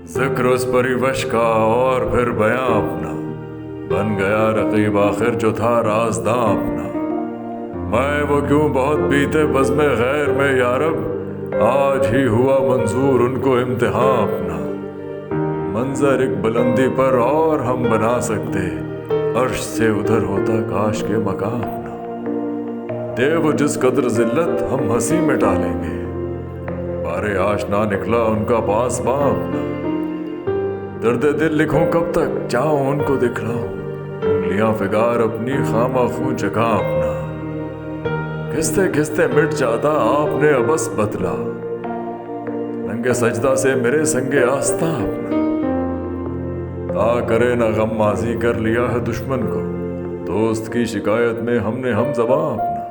ذکر اس پریوش کا اور پھر بیاں اپنا، بن گیا رقیب آخر جو تھا رازداں اپنا۔ میں وہ کیوں بہت بیتے بزم غیر میں یارب، آج ہی ہوا منظور ان کو امتحان اپنا۔ منظر ایک بلندی پر اور ہم بنا سکتے، عرش سے ادھر ہوتا کاش کے مقام اپنا۔ دے وہ جس قدر ذلت ہم ہنسی میں ٹالیں گے، بارے آشنا نکلا ان کا پاسباں اپنا۔ درد دل لکھوں کب تک جاؤں ان کو دکھلاؤں، انگلیاں فگار اپنی خامہ خوں چکا اپنا۔ کھستے کھستے مٹ جاتا آپ نے ابس بتلا، ننگے سجدہ سے میرے سنگے آستہ اپنا۔ تا کرے نہ غم ماضی کر لیا ہے دشمن کو، دوست کی شکایت میں ہم نے ہم زباں اپنا۔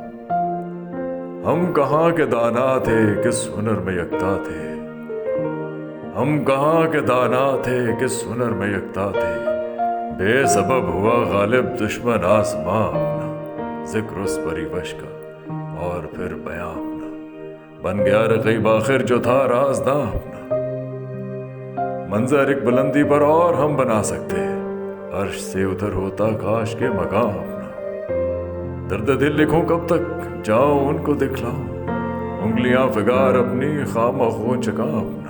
ہم کہاں کے دانا تھے کس ہنر میں یکتا تھے، ہم کہاں کے دانا تھے کس ہنر میں یکتا تھے، بے سبب ہوا غالب دشمن آسماں اپنا۔ ذکر اس پریوش کا اور پھر بیاں اپنا، بن گیا رقیب آخر جو تھا رازداں اپنا۔ منظر ایک بلندی پر اور ہم بنا سکتے، عرش سے ادھر ہوتا کاش کے مقام اپنا۔ درد دل لکھوں کب تک جاؤں ان کو دکھلاؤں، انگلیاں فگار اپنی خامہ خوں چکا اپنا۔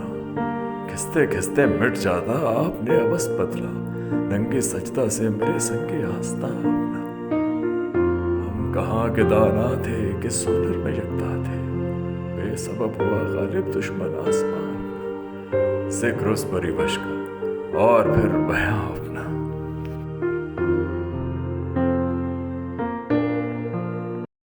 کھستے کھستے مٹ جاتا آپ نے ابس بدلا، ننگے سجدہ سے میرے سنگے آستہ اپنا۔ ہم کہاں کے دانا تھے کس ہنر میں یکتا تھے، بے سبب ہوا غالب دشمن آسماں اپنا۔ ذکر اس پریوش کا اور پھر بیاں اپنا۔